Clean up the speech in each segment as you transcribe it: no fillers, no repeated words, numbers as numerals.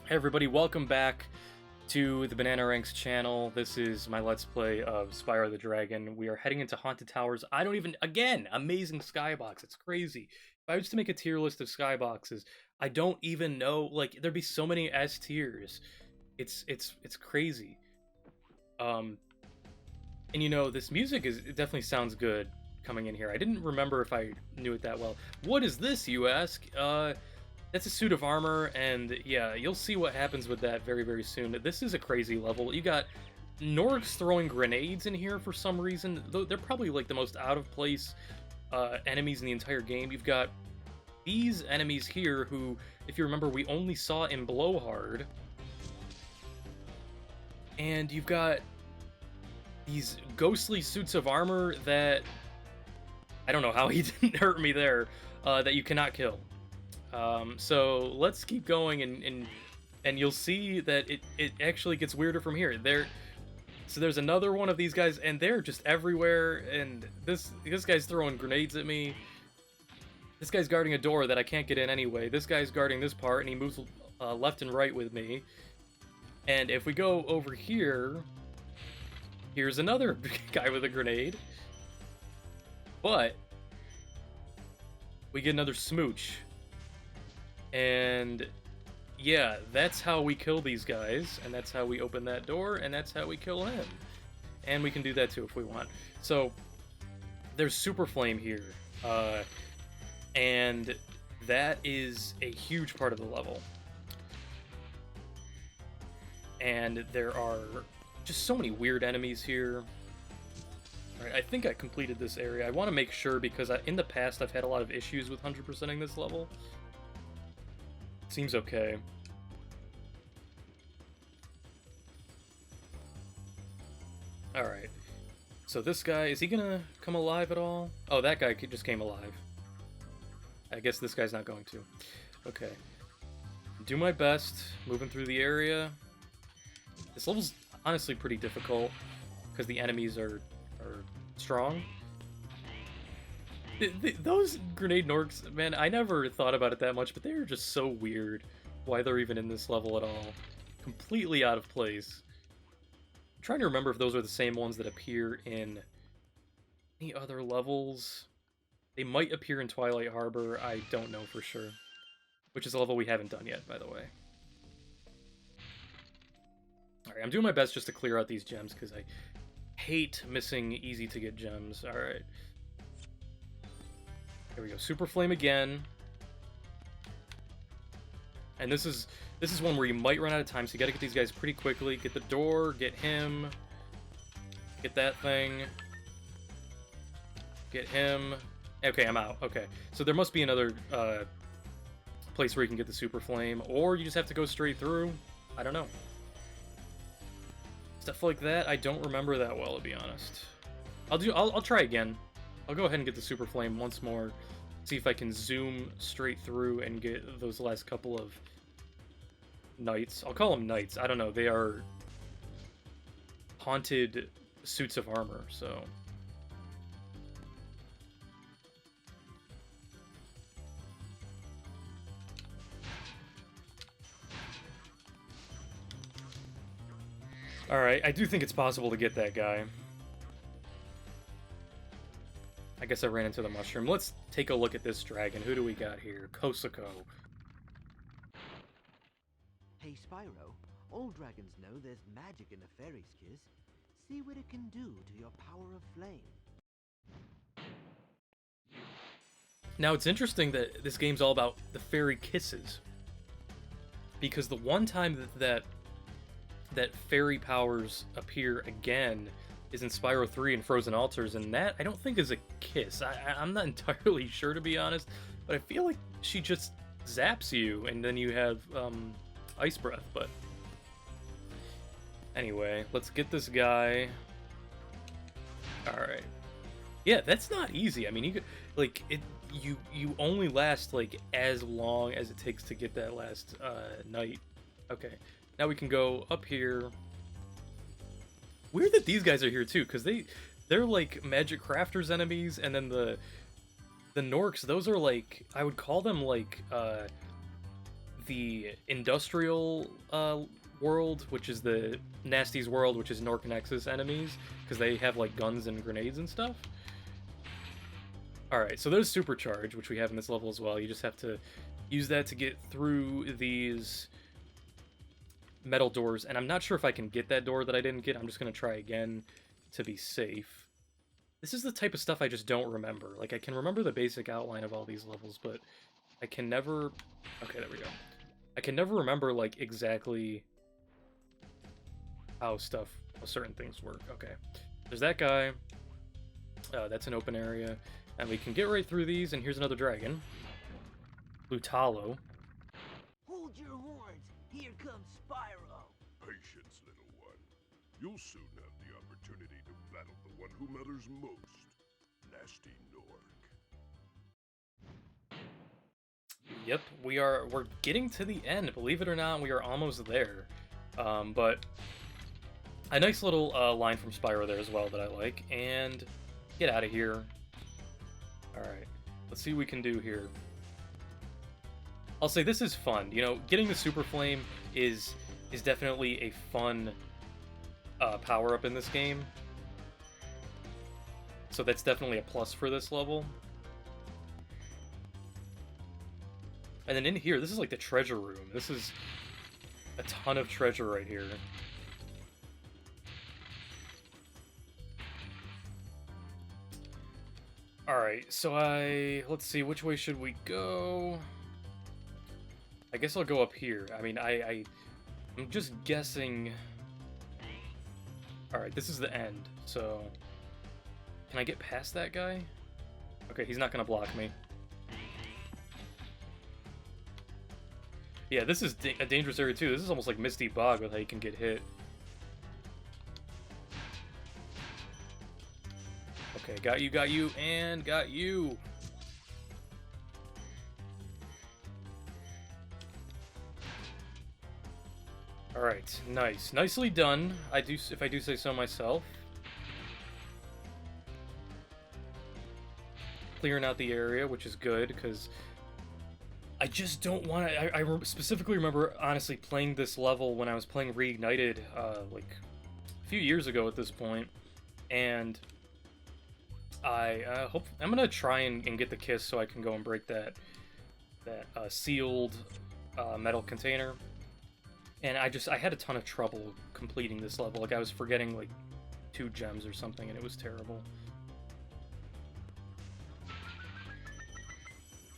Hey everybody, welcome back to the Banana Ranks channel. This is my Let's Play of Spyro the Dragon. We are heading into Haunted Towers. I don't even, again, amazing skybox. It's crazy. If I was to make a tier list of skyboxes, I don't even know, like, there'd be so many S tiers. It's crazy. And you know, this music it definitely sounds good coming in here. I didn't remember if I knew it that well. What is this, you ask? That's a suit of armor, and yeah, you'll see what happens with that very, very soon. This is a crazy level. You got Norks throwing grenades in here for some reason. They're probably like the most out of place enemies in the entire game. You've got these enemies here who, if you remember, we only saw in Blowhard. And you've got these ghostly suits of armor that I don't know how he didn't hurt me there, that you cannot kill. So let's keep going, and you'll see that it actually gets weirder from here. So there's another one of these guys, and they're just everywhere. And this guy's throwing grenades at me. This guy's guarding a door that I can't get in anyway. This guy's guarding this part, and he moves left and right with me. And if we go over here, here's another guy with a grenade. But we get another smooch. And yeah, that's how we kill these guys, and that's how we open that door, and that's how we kill him. And we can do that too if we want. So there's Super Flame here, and that is a huge part of the level. And there are just so many weird enemies here. Alright, I think I completed this area. I want to make sure because in the past I've had a lot of issues with 100%ing this level. Seems okay. Alright. So this guy, is he gonna come alive at all? Oh, that guy just came alive. I guess this guy's not going to. Okay. Do my best, moving through the area. This level's honestly pretty difficult, because the enemies are strong. Those grenade Norks, man, I never thought about it that much, but they're just so weird. Why they're even in this level at all. Completely out of place. I'm trying to remember if those are the same ones that appear in any other levels. They might appear in Twilight Harbor, I don't know for sure. Which is a level we haven't done yet, by the way. Alright, I'm doing my best just to clear out these gems, because I hate missing easy-to-get gems. Alright. There we go. Super Flame again. And this is one where you might run out of time, so you gotta get these guys pretty quickly. Get the door, get him, get that thing, get him. Okay, I'm out. Okay, so there must be another place where you can get the Super Flame, or you just have to go straight through. I don't know. Stuff like that, I don't remember that well, to be honest. I'll try again. I'll go ahead and get the Super Flame once more. See if I can zoom straight through and get those last couple of knights. I'll call them knights. I don't know. They are haunted suits of armor, so. Alright, I do think it's possible to get that guy. I guess I ran into the mushroom. Let's take a look at this dragon. Who do we got here? Kosako. Hey Spyro, all dragons know there's magic in a fairy's kiss. See what it can do to your power of flame. Now it's interesting that this game's all about the fairy kisses. Because the one time that fairy powers appear again is in Spyro 3 and Frozen Altars, and that I don't think is a kiss. I'm not entirely sure, to be honest, but I feel like she just zaps you and then you have ice breath. But anyway, let's get this guy. Alright. Yeah, that's not easy. I mean, you could, like, you only last like as long as it takes to get that last night. Okay, now we can go up here. Weird that these guys are here too, because they're like magic crafters enemies, and then the Norks, those are like, I would call them like the industrial world, which is the Nasty's world, which is Nork Nexus enemies, because they have like guns and grenades and stuff. Alright, so there's Supercharge, which we have in this level as well. You just have to use that to get through these metal doors, and I'm not sure if I can get that door that I didn't get. I'm just going to try again to be safe. This is the type of stuff I just don't remember. Like, I can remember the basic outline of all these levels, but I can never... Okay, there we go. I can never remember, like, exactly how certain things work. Okay. There's that guy. That's an open area. And we can get right through these, and here's another dragon. Lutalo. Hold your horns! Here comes Spyro! Patience, little one. You'll soon have the opportunity to battle the one who matters most, Nasty Nork. Yep, we're getting to the end. Believe it or not, we are almost there. But a nice little line from Spyro there as well that I like. And get out of here. Alright, let's see what we can do here. I'll say this is fun. You know, getting the Super Flame is definitely a fun power-up in this game. So that's definitely a plus for this level. And then in here, this is like the treasure room. This is a ton of treasure right here. Alright, so let's see, which way should we go? I guess I'll go up here. I mean, I'm just guessing... Alright, this is the end, so... Can I get past that guy? Okay, he's not gonna block me. Yeah, this is a dangerous area too. This is almost like Misty Bog with how you can get hit. Okay, got you, and got you! Alright, nice. Nicely done, if I do say so myself. Clearing out the area, which is good, because I just don't want to... I specifically remember, honestly, playing this level when I was playing Reignited, like, a few years ago at this point, and I'm gonna try and get the kiss so I can go and break that sealed metal container. And I had a ton of trouble completing this level. Like, I was forgetting, like, 2 gems or something, and it was terrible.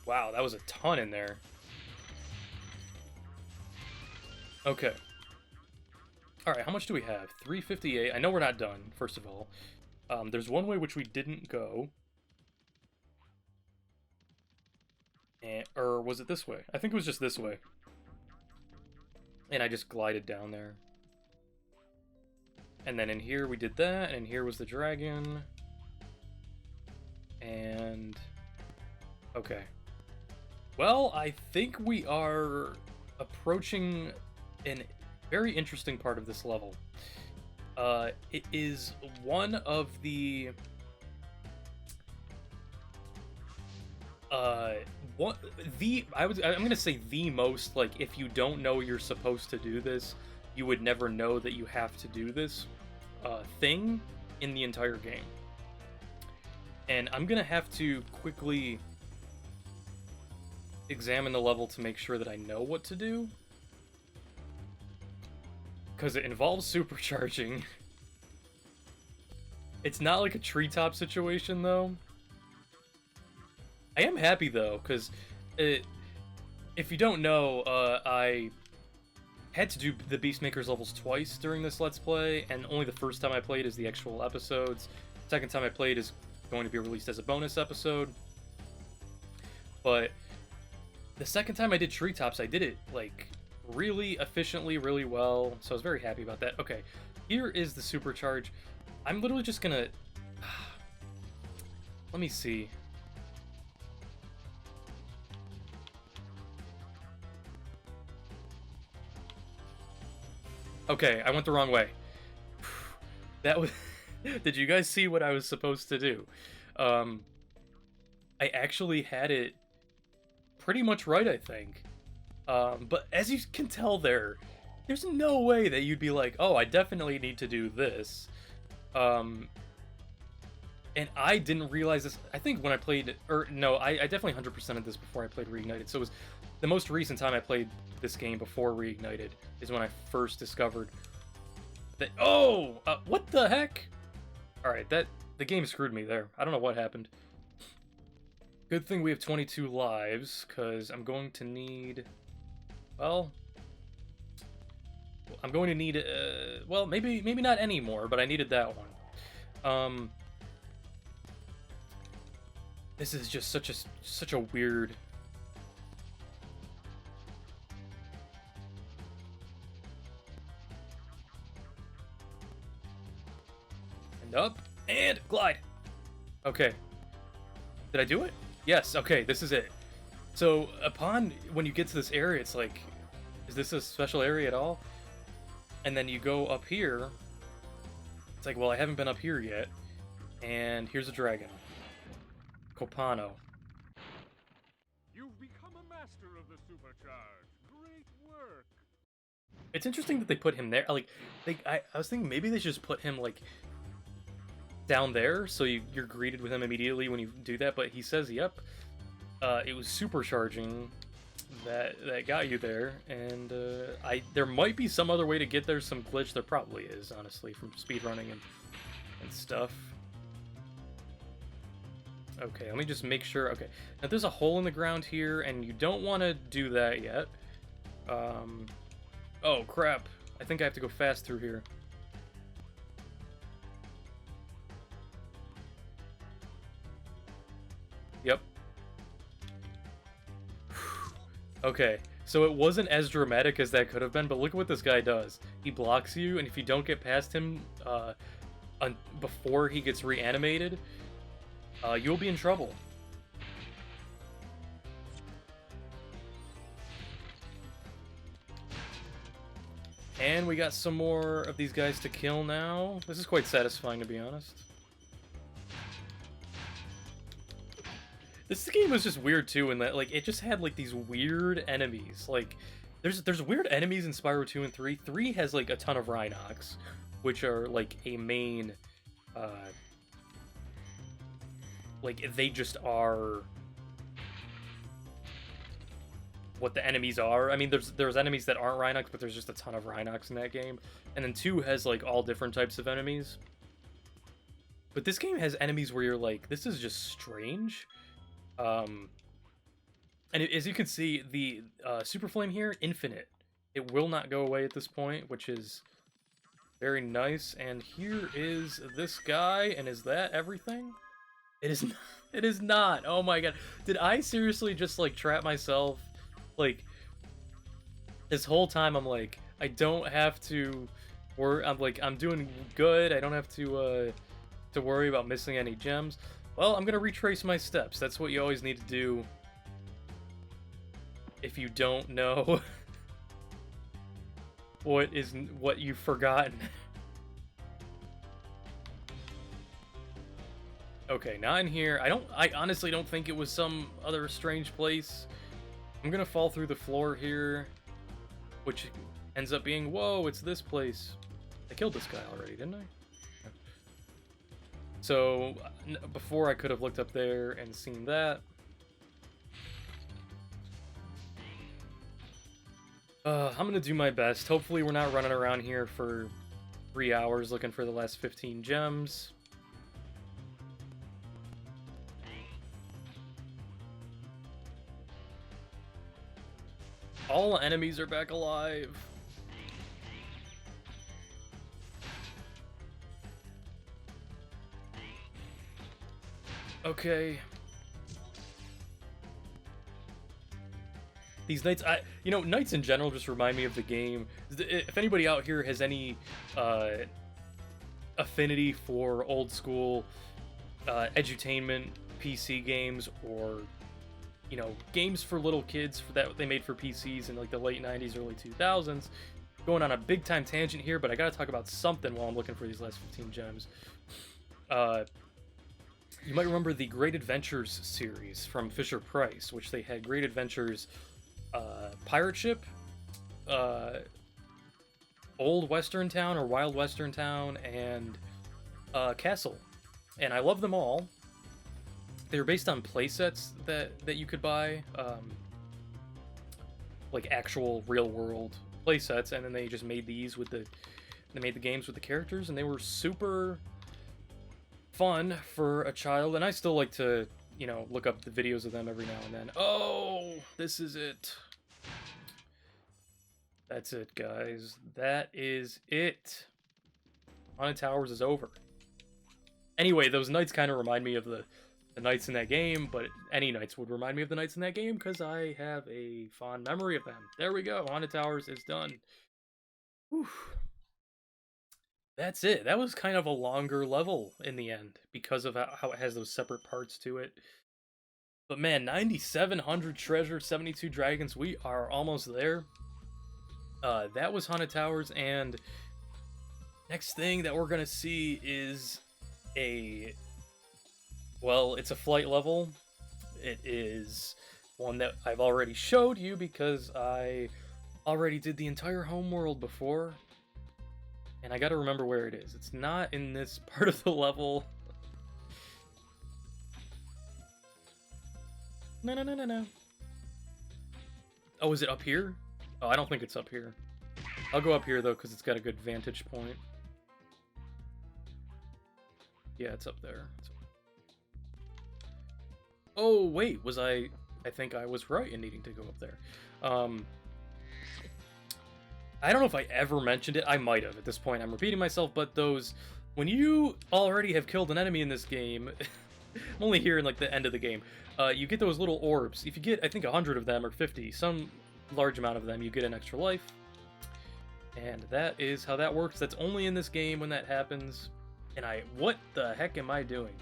Wow, that was a ton in there. Okay. Alright, how much do we have? 358. I know we're not done, first of all. There's one way which we didn't go. Or was it this way? I think it was just this way. And I just glided down there. And then in here we did that, and here was the dragon. And... okay. Well, I think we are approaching a very interesting part of this level. It is one of the... I'm gonna say the most, like, if you don't know you're supposed to do this, you would never know that you have to do this thing in the entire game. And I'm gonna have to quickly examine the level to make sure that I know what to do, because it involves supercharging. It's not like a treetop situation, though. I am happy, though, because if you don't know, I had to do the Beastmakers levels twice during this Let's Play, and only the first time I played is the actual episodes. Second time I played is going to be released as a bonus episode. But the second time I did treetops, I did it, like, really efficiently, really well, so I was very happy about that. Okay, here is the supercharge. I'm literally just gonna... Let me see. Okay, I went the wrong way. That was... Did you guys see what I was supposed to do? I actually had it pretty much right, I think. But as you can tell there's no way that you'd be like, oh, I definitely need to do this. And I didn't realize this. I think when I played, or no, I definitely 100%ed this before I played Reignited. So it was the most recent time I played this game before Reignited is when I first discovered that. Oh, what the heck? All right, the game screwed me there. I don't know what happened. Good thing we have 22 lives, because I'm going to need. Well, I'm going to need. Well, maybe not anymore, but I needed that one. This is just such a weird. And up and glide. Okay. Did I do it? Yes. Okay, this is it. So when you get to this area, it's like, is this a special area at all? And then you go up here. It's like, well, I haven't been up here yet. And here's a dragon. Copano. You've become a master of the supercharge. Great work. It's interesting that they put him there. Like, I was thinking maybe they should just put him like down there, so you're greeted with him immediately when you do that. But he says, "Yep, it was supercharging that got you there." And there might be some other way to get there, some glitch. There probably is, honestly, from speedrunning and stuff. Okay, let me just make sure. Okay, now there's a hole in the ground here, and you don't want to do that yet. Oh, crap. I think I have to go fast through here. Yep. Okay, so it wasn't as dramatic as that could have been, but look at what this guy does. He blocks you, and if you don't get past him before he gets reanimated, you'll be in trouble. And we got some more of these guys to kill now. This is quite satisfying, to be honest. This game was just weird too, in that like it just had like these weird enemies. Like there's weird enemies in Spyro 2 and 3. 3 has like a ton of Rhinox, which are like a main like they just are what the enemies are. I mean, there's enemies that aren't Rhinox, but there's just a ton of Rhinox in that game. And then 2 has like all different types of enemies. But this game has enemies where you're like, this is just strange. And as you can see, the Super Flame here, infinite. It will not go away at this point, which is very nice. And here is this guy, and is that everything? It is not. It is not. Oh my god. Did I seriously just like trap myself? Like this whole time I'm like, I don't have to worry. I'm doing good. I don't have to worry about missing any gems. Well, I'm gonna retrace my steps. That's what you always need to do if you don't know what you've forgotten. Okay, not in here. I honestly don't think it was some other strange place. I'm gonna fall through the floor here, which ends up being, whoa, it's this place. I killed this guy already, didn't I? So, before I could have looked up there and seen that. I'm gonna do my best. Hopefully we're not running around here for 3 hours looking for the last 15 gems. All enemies are back alive. Okay. These knights, knights in general just remind me of the game. If anybody out here has any affinity for old school edutainment PC games, or games for little kids that they made for PCs in like the late 90s, early 2000s. Going on a big time tangent here, but I gotta talk about something while I'm looking for these last 15 gems. You might remember the Great Adventures series from Fisher-Price, which they had Great Adventures pirate ship, old western town or wild western town, and castle. And I love them all. They were based on playsets that you could buy, like actual real world playsets, and then they just made these with they made the games with the characters, and they were super fun for a child. And I still like to, you know, look up the videos of them every now and then. Oh, this is it. That's it, guys. That is it. Haunted Towers is over. Anyway, those knights kind of remind me of the knights in that game, but any knights would remind me of the knights in that game because I have a fond memory of them. There we go. Haunted Towers is done. Whew. That's it. That was kind of a longer level in the end because of how it has those separate parts to it. But man, 9,700 treasure, 72 dragons. We are almost there. That was Haunted Towers, and next thing that we're gonna see is well, it's a flight level. It is one that I've already showed you because I already did the entire homeworld before. And I gotta remember where it is. It's not in this part of the level. No. Oh, is it up here? Oh, I don't think it's up here. I'll go up here, though, because it's got a good vantage point. Yeah, it's up there. Oh, wait, was I think I was right in needing to go up there. I don't know if I ever mentioned it. I might have at this point. I'm repeating myself, but those... When you already have killed an enemy in this game... I'm only here in, like, the end of the game. You get those little orbs. If you get, I think, 100 of them, or 50, some large amount of them, you get an extra life. And that is how that works. That's only in this game when that happens. And what the heck am I doing?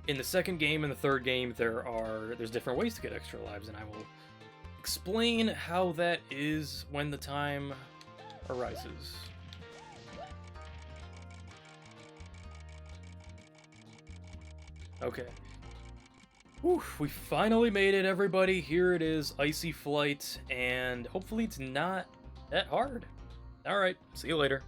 In the second game and the third game, there's different ways to get extra lives, and I will explain how that is when the time arises. Okay. Whew, we finally made it, everybody. Here it is, Icy Flight, and hopefully it's not that hard. Alright, see you later.